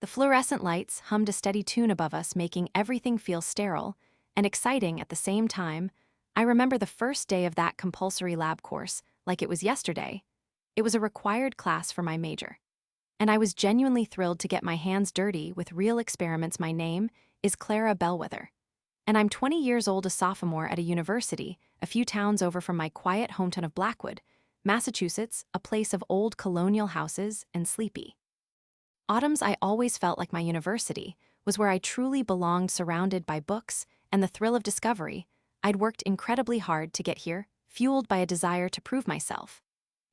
The fluorescent lights hummed a steady tune above us, making everything feel sterile and exciting at the same time. I remember the first day of that compulsory lab course like it was yesterday. It was a required class for my major, and I was genuinely thrilled to get my hands dirty with real experiments. My name is Clara Bellwether, and I'm 20 years old, a sophomore at a university a few towns over from my quiet hometown of Blackwood, Massachusetts, a place of old colonial houses and sleepy autumns. I always felt like my university was where I truly belonged, surrounded by books and the thrill of discovery. I'd worked incredibly hard to get here, fueled by a desire to prove myself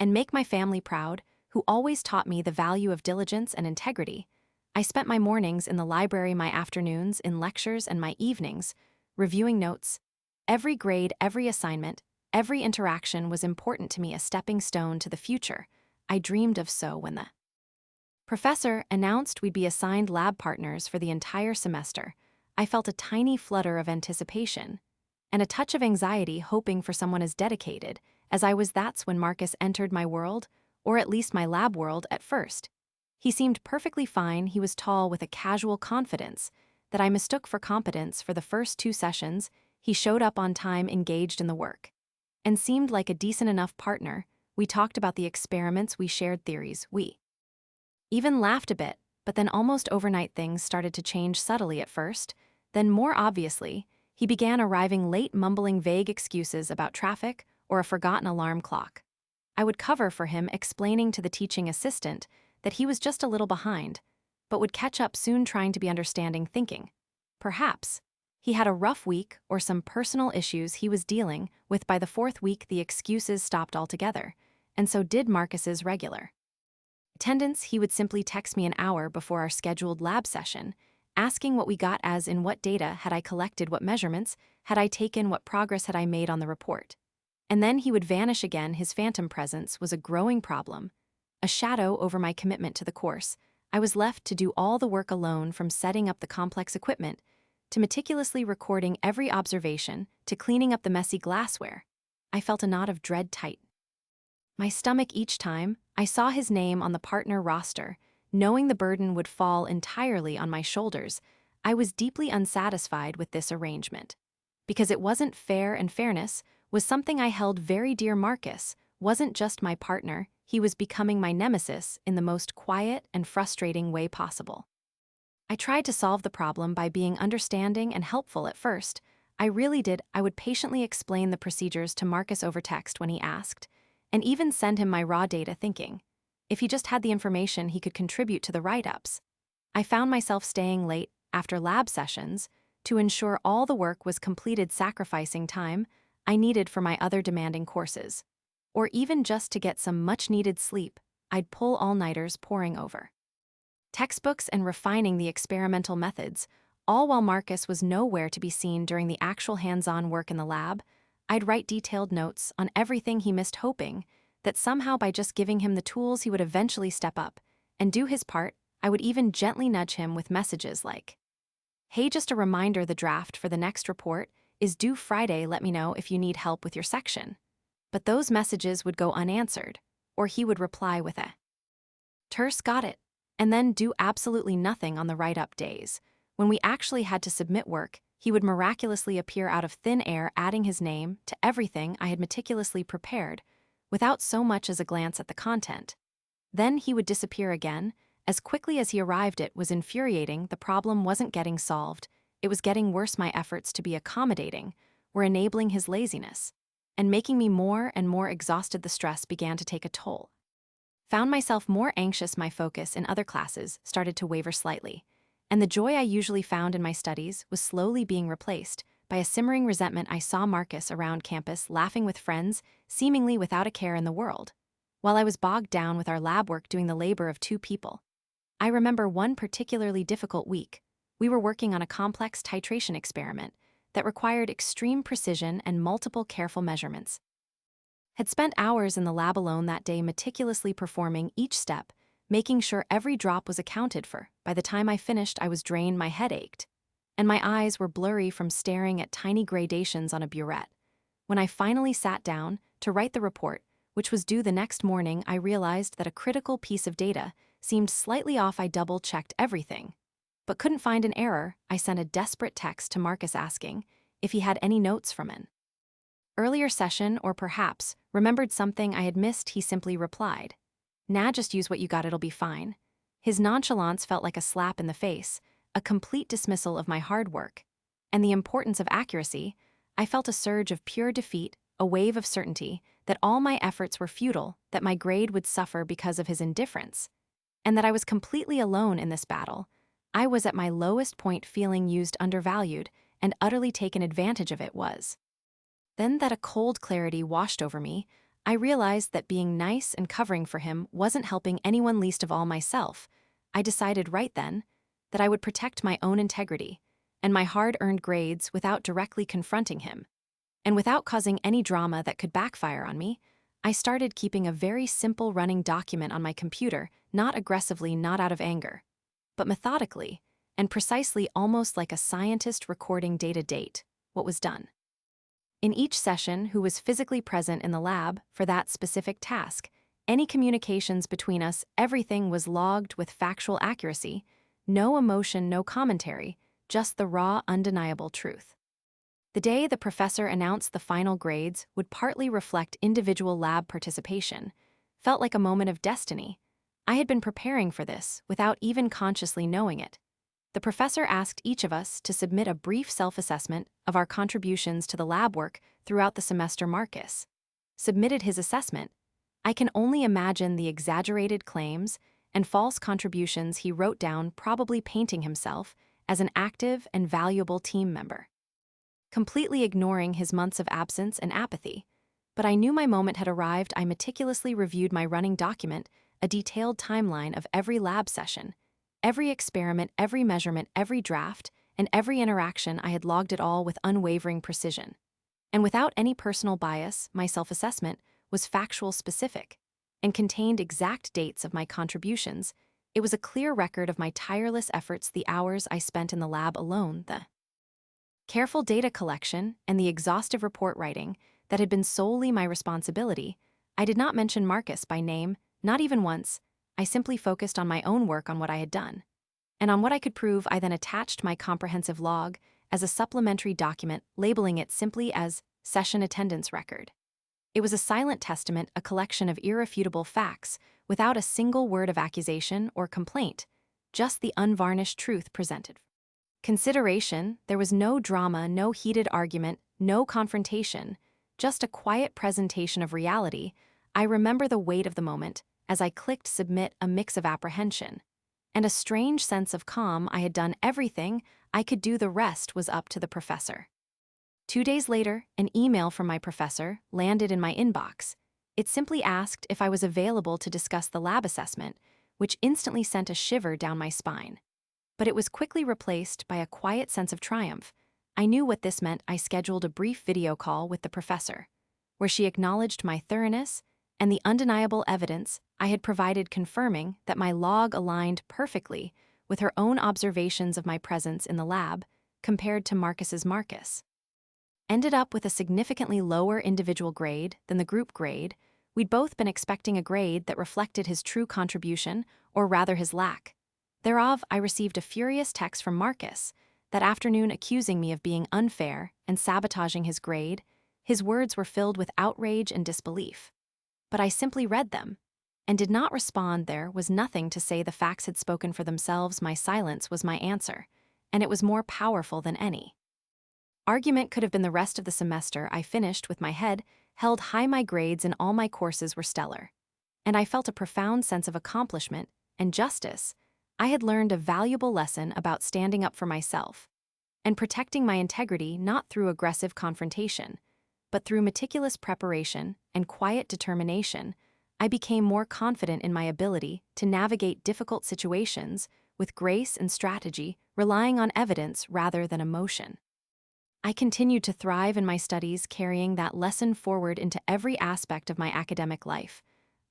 and make my family proud, who always taught me the value of diligence and integrity. I spent my mornings in the library, my afternoons in lectures, and my evenings reviewing notes. Every grade, every assignment, every interaction was important to me, a stepping stone to the future I dreamed of. So when the professor announced we'd be assigned lab partners for the entire semester, I felt a tiny flutter of anticipation and a touch of anxiety, hoping for someone as dedicated as I was. That's when Marcus entered my world, or at least my lab world at first. He seemed perfectly fine. He was tall with a casual confidence that I mistook for competence. For the first 2 sessions, he showed up on time, engaged in the work, and seemed like a decent enough partner. We talked about the experiments, we shared theories, we even laughed a bit, but then almost overnight things started to change, subtly at first, then more obviously. He began arriving late, mumbling vague excuses about traffic or a forgotten alarm clock. I would cover for him, explaining to the teaching assistant that he was just a little behind, but would catch up soon, trying to be understanding, thinking perhaps he had a rough week or some personal issues he was dealing with. By the 4th week, the excuses stopped altogether, and so did Marcus's regular attendance. He would simply text me an hour before our scheduled lab session, asking what we got, as in what data had I collected, what measurements had I taken, what progress had I made on the report. And then he would vanish again. His phantom presence was a growing problem, a shadow over my commitment to the course. I was left to do all the work alone, from setting up the complex equipment to meticulously recording every observation to cleaning up the messy glassware. I felt a knot of dread tight my stomach each time I saw his name on the partner roster, knowing the burden would fall entirely on my shoulders. I was deeply unsatisfied with this arrangement, because it wasn't fair, and fairness was something I held very dear. Marcus wasn't just my partner, he was becoming my nemesis in the most quiet and frustrating way possible. I tried to solve the problem by being understanding and helpful at first. I really did. I would patiently explain the procedures to Marcus over text when he asked, and even send him my raw data, thinking if he just had the information, he could contribute to the write-ups. I found myself staying late after lab sessions to ensure all the work was completed, sacrificing time I needed for my other demanding courses, or even just to get some much-needed sleep. I'd pull all-nighters, poring over textbooks and refining the experimental methods, all while Marcus was nowhere to be seen during the actual hands-on work in the lab. I'd write detailed notes on everything he missed, hoping that somehow by just giving him the tools he would eventually step up and do his part. I would even gently nudge him with messages like, "Hey, just a reminder, the draft for the next report is due Friday. Let me know if you need help with your section." But those messages would go unanswered, or he would reply with a terse "got it," and then do absolutely nothing. On the write-up days, when we actually had to submit work, he would miraculously appear out of thin air, adding his name to everything I had meticulously prepared, without so much as a glance at the content. Then he would disappear again, as quickly as he arrived. It was infuriating. The problem wasn't getting solved, it was getting worse. My efforts to be accommodating were enabling his laziness and making me more and more exhausted. The stress began to take a toll. Found myself more anxious. My focus in other classes started to waver slightly, and the joy I usually found in my studies was slowly being replaced by a simmering resentment. I saw Marcus around campus, laughing with friends, seemingly without a care in the world, while I was bogged down with our lab work, doing the labor of 2 people. I remember one particularly difficult week. We were working on a complex titration experiment that required extreme precision and multiple careful measurements. Had spent hours in the lab alone that day, meticulously performing each step, making sure every drop was accounted for. By the time I finished, I was drained, my head ached, and my eyes were blurry from staring at tiny gradations on a burette. When I finally sat down to write the report, which was due the next morning, I realized that a critical piece of data seemed slightly off, I double-checked everything. But couldn't find an error. I sent a desperate text to Marcus asking if he had any notes from an earlier session or perhaps remembered something I had missed. He simply replied, "Nah, just use what you got, it'll be fine." His nonchalance felt like a slap in the face, a complete dismissal of my hard work. And the importance of accuracy, I felt a surge of pure defeat, a wave of certainty that all my efforts were futile, that my grade would suffer because of his indifference, and that I was completely alone in this battle. I was at my lowest point, feeling used, undervalued, and utterly taken advantage of. It was then that a cold clarity washed over me. I realized that being nice and covering for him wasn't helping anyone, least of all myself. I decided right then that I would protect my own integrity and my hard-earned grades without directly confronting him. And without causing any drama that could backfire on me, I started keeping a very simple running document on my computer, not aggressively, not out of anger, but methodically and precisely, almost like a scientist recording date, what was done in each session, who was physically present in the lab for that specific task. Any communications between us, everything was logged with factual accuracy, no emotion, no commentary, just the raw, undeniable truth. The day the professor announced the final grades would partly reflect individual lab participation felt like a moment of destiny. I had been preparing for this without even consciously knowing it. The professor asked each of us to submit a brief self-assessment of our contributions to the lab work throughout the semester. Marcus submitted his assessment. I can only imagine the exaggerated claims and false contributions he wrote down, probably painting himself as an active and valuable team member, completely ignoring his months of absence and apathy. But I knew my moment had arrived. I meticulously reviewed my running document, a detailed timeline of every lab session, every experiment, every measurement, every draft, and every interaction. I had logged it all with unwavering precision. And without any personal bias, my self-assessment was factual, specific, and contained exact dates of my contributions. It was a clear record of my tireless efforts, the hours I spent in the lab alone, the careful data collection, and the exhaustive report writing that had been solely my responsibility. I did not mention Marcus by name, not even once. I simply focused on my own work, on what I had done, and on what I could prove. I then attached my comprehensive log as a supplementary document, labeling it simply as Session Attendance Record. It was a silent testament, a collection of irrefutable facts, without a single word of accusation or complaint, just the unvarnished truth presented. Consideration, there was no drama, no heated argument, no confrontation, just a quiet presentation of reality. I remember the weight of the moment as I clicked submit, a mix of apprehension and a strange sense of calm. I had done everything I could do, the rest was up to the professor. 2 days later, an email from my professor landed in my inbox. It simply asked if I was available to discuss the lab assessment, which instantly sent a shiver down my spine. But it was quickly replaced by a quiet sense of triumph. I knew what this meant. I scheduled a brief video call with the professor, where she acknowledged my thoroughness and the undeniable evidence I had provided, confirming that my log aligned perfectly with her own observations of my presence in the lab compared to Marcus's. Marcus ended up with a significantly lower individual grade than the group grade. We'd both been expecting a grade that reflected his true contribution, or rather his lack thereof. I received a furious text from Marcus that afternoon accusing me of being unfair and sabotaging his grade. His words were filled with outrage and disbelief, but I simply read them and did not respond. There was nothing to say. The facts had spoken for themselves. My silence was my answer, and it was more powerful than any argument could have been. The rest of the semester I finished with my head held high. My grades in all my courses were stellar, and I felt a profound sense of accomplishment and justice. I had learned a valuable lesson about standing up for myself and protecting my integrity, not through aggressive confrontation, but through meticulous preparation and quiet determination. I became more confident in my ability to navigate difficult situations with grace and strategy, relying on evidence rather than emotion. I continued to thrive in my studies, carrying that lesson forward into every aspect of my academic life.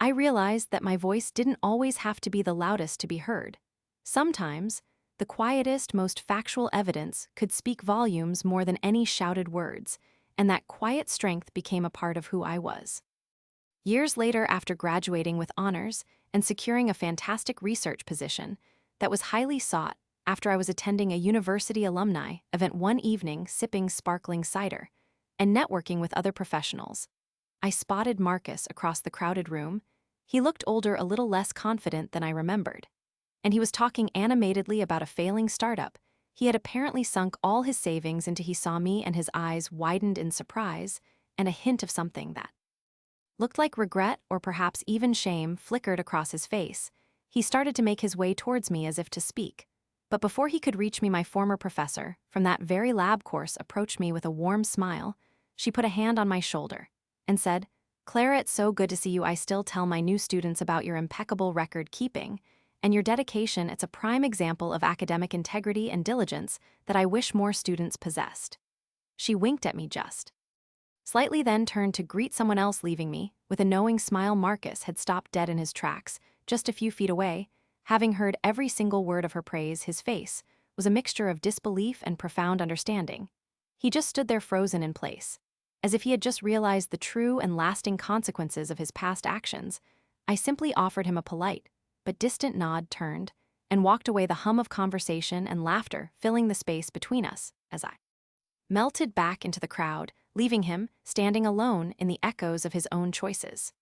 I realized that my voice didn't always have to be the loudest to be heard. Sometimes, the quietest, most factual evidence could speak volumes more than any shouted words, and that quiet strength became a part of who I was. Years later, after graduating with honors and securing a fantastic research position that was highly sought after I was attending a university alumni event one evening, sipping sparkling cider and networking with other professionals. I spotted Marcus across the crowded room. He looked older, a little less confident than I remembered, and he was talking animatedly about a failing startup. He had apparently sunk all his savings into. He saw me and his eyes widened in surprise, and a hint of something that looked like regret or perhaps even shame flickered across his face. He started to make his way towards me as if to speak. But before he could reach me, my former professor from that very lab course approached me with a warm smile. She put a hand on my shoulder and said, "Clara, it's so good to see you. I still tell my new students about your impeccable record keeping and your dedication. It's a prime example of academic integrity and diligence that I wish more students possessed." She winked at me just slightly, then turned to greet someone else, leaving me with a knowing smile. Marcus had stopped dead in his tracks, just a few feet away. Having heard every single word of her praise, his face was a mixture of disbelief and profound understanding. He just stood there frozen in place, as if he had just realized the true and lasting consequences of his past actions. I simply offered him a polite but distant nod, turned, and walked away, the hum of conversation and laughter filling the space between us as I melted back into the crowd, leaving him standing alone in the echoes of his own choices.